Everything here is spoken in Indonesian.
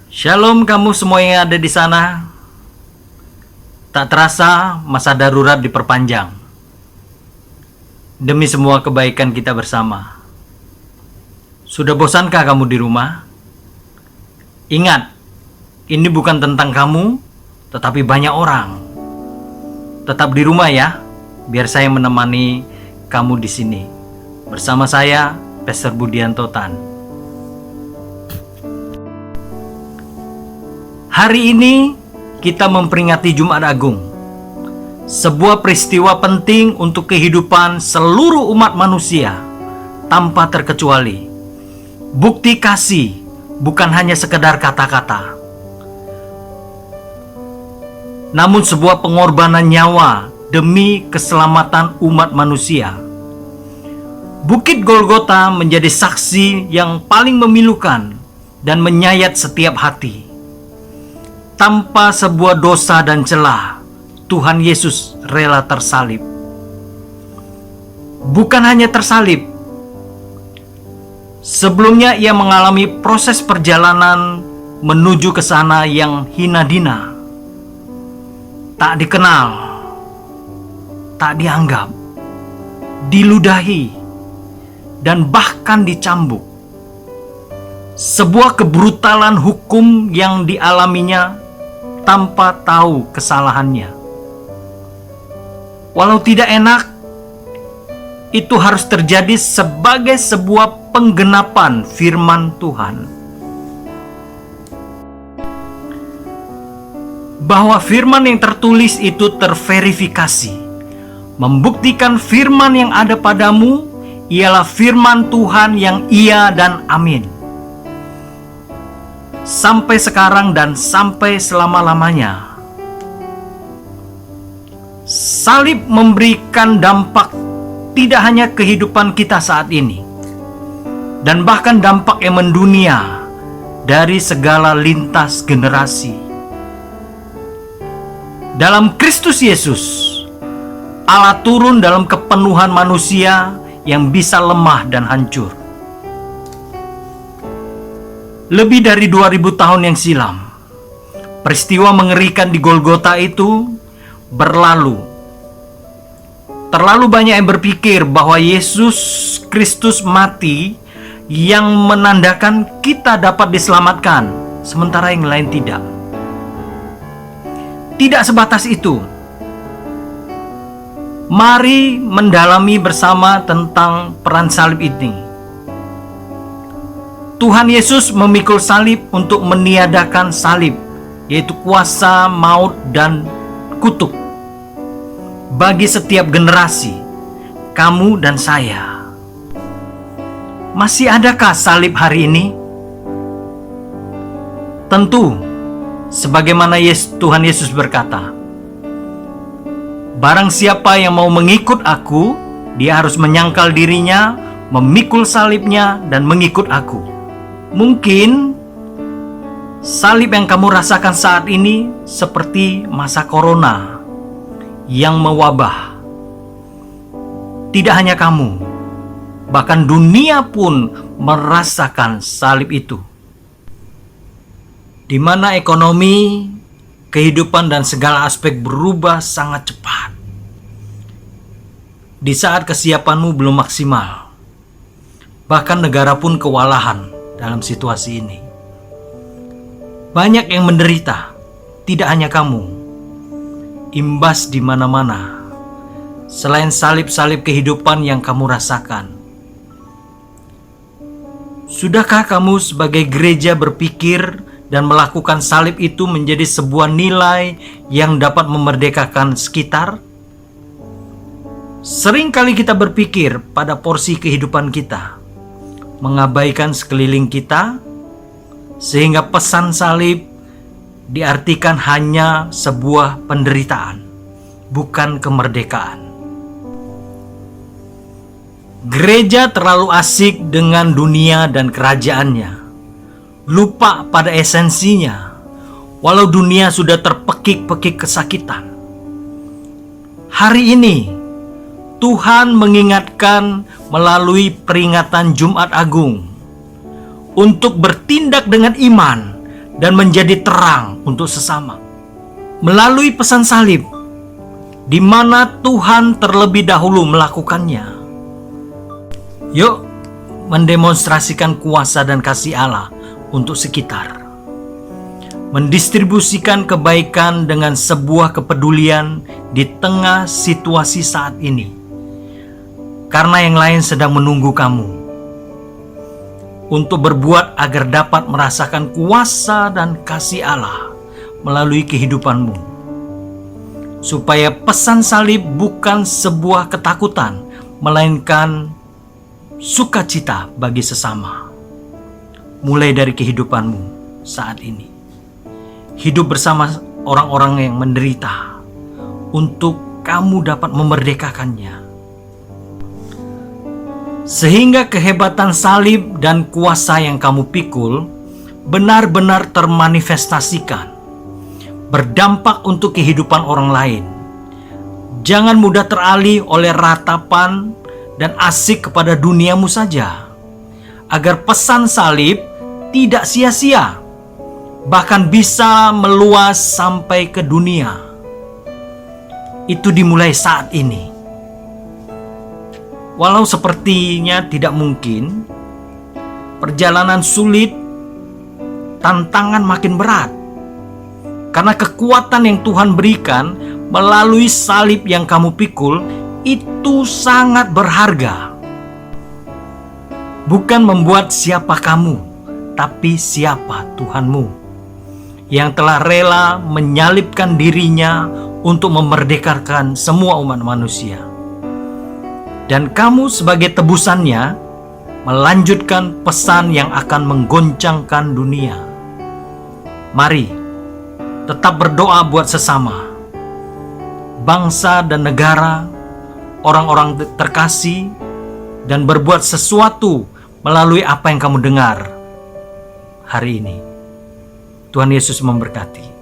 Shalom kamu semua yang ada di sana. Tak terasa masa darurat diperpanjang demi semua kebaikan kita bersama. Sudah bosankah kamu di rumah? Ingat, ini bukan tentang kamu, tetapi banyak orang. Tetap di rumah ya, biar saya menemani kamu di sini. Bersama saya, Pastor Budianto Tan. Hari ini kita memperingati Jumat Agung, sebuah peristiwa penting untuk kehidupan seluruh umat manusia tanpa terkecuali. Bukti kasih bukan hanya sekedar kata-kata, namun sebuah pengorbanan nyawa demi keselamatan umat manusia. Bukit Golgota menjadi saksi yang paling memilukan dan menyayat setiap hati. Tanpa sebuah dosa dan celah, Tuhan Yesus rela tersalib. Bukan hanya tersalib, sebelumnya ia mengalami proses perjalanan menuju ke sana yang hina dina, tak dikenal, tak dianggap, diludahi, dan bahkan dicambuk. Sebuah kebrutalan hukum yang dialaminya tanpa tahu kesalahannya. Walau tidak enak, itu harus terjadi sebagai sebuah penggenapan firman Tuhan. Bahwa firman yang tertulis itu terverifikasi, membuktikan firman yang ada padamu ialah firman Tuhan yang iya dan amin. Sampai sekarang dan sampai selama-lamanya. Salib memberikan dampak tidak hanya kehidupan kita saat ini, dan bahkan dampak yang mendunia dari segala lintas generasi. Dalam Kristus Yesus, Allah turun dalam kepenuhan manusia yang bisa lemah dan hancur. Lebih dari 2000 tahun yang silam, peristiwa mengerikan di Golgota itu berlalu. Terlalu banyak yang berpikir bahwa Yesus Kristus mati yang menandakan kita dapat diselamatkan, sementara yang lain tidak. Tidak sebatas itu. Mari mendalami bersama tentang peran salib ini. Tuhan Yesus memikul salib untuk meniadakan salib, yaitu kuasa maut dan kutuk, bagi setiap generasi, kamu dan saya. Masih adakah salib hari ini? Tentu, sebagaimana Tuhan Yesus berkata, "Barang siapa yang mau mengikut aku, dia harus menyangkal dirinya, memikul salibnya, dan mengikut aku." Mungkin salib yang kamu rasakan saat ini seperti masa corona yang mewabah. Tidak hanya kamu, bahkan dunia pun merasakan salib itu, di mana ekonomi, kehidupan, dan segala aspek berubah sangat cepat. Di saat kesiapanmu belum maksimal, bahkan negara pun kewalahan dalam situasi ini. Banyak yang menderita, tidak hanya kamu. Imbas di mana-mana, selain salib-salib kehidupan yang kamu rasakan. Sudahkah kamu sebagai gereja berpikir dan melakukan salib itu menjadi sebuah nilai yang dapat memerdekakan sekitar? Seringkali kita berpikir pada porsi kehidupan kita, mengabaikan sekeliling kita, sehingga pesan salib diartikan hanya sebuah penderitaan, bukan kemerdekaan. Gereja terlalu asik dengan dunia dan kerajaannya, lupa pada esensinya, walau dunia sudah terpekik-pekik kesakitan. Hari ini Tuhan mengingatkan melalui peringatan Jumat Agung untuk bertindak dengan iman dan menjadi terang untuk sesama. Melalui pesan salib, di mana Tuhan terlebih dahulu melakukannya. Yuk mendemonstrasikan kuasa dan kasih Allah untuk sekitar. Mendistribusikan kebaikan dengan sebuah kepedulian di tengah situasi saat ini. Karena yang lain sedang menunggu kamu untuk berbuat agar dapat merasakan kuasa dan kasih Allah melalui kehidupanmu. Supaya pesan salib bukan sebuah ketakutan, melainkan sukacita bagi sesama. Mulai dari kehidupanmu saat ini. Hidup bersama orang-orang yang menderita untuk kamu dapat memerdekakannya. Sehingga kehebatan salib dan kuasa yang kamu pikul benar-benar termanifestasikan, berdampak untuk kehidupan orang lain. Jangan mudah teralih oleh ratapan dan asik kepada duniamu saja, agar pesan salib tidak sia-sia, bahkan bisa meluas sampai ke dunia. Itu dimulai saat ini. Walau sepertinya tidak mungkin, perjalanan sulit, tantangan makin berat. Karena kekuatan yang Tuhan berikan melalui salib yang kamu pikul itu sangat berharga. Bukan membuat siapa kamu, tapi siapa Tuhanmu, yang telah rela menyalibkan dirinya untuk memerdekakan semua umat manusia. Dan kamu sebagai tebusannya melanjutkan pesan yang akan menggoncangkan dunia. Mari tetap berdoa buat sesama, bangsa dan negara, orang-orang terkasih, dan berbuat sesuatu melalui apa yang kamu dengar hari ini. Tuhan Yesus memberkati.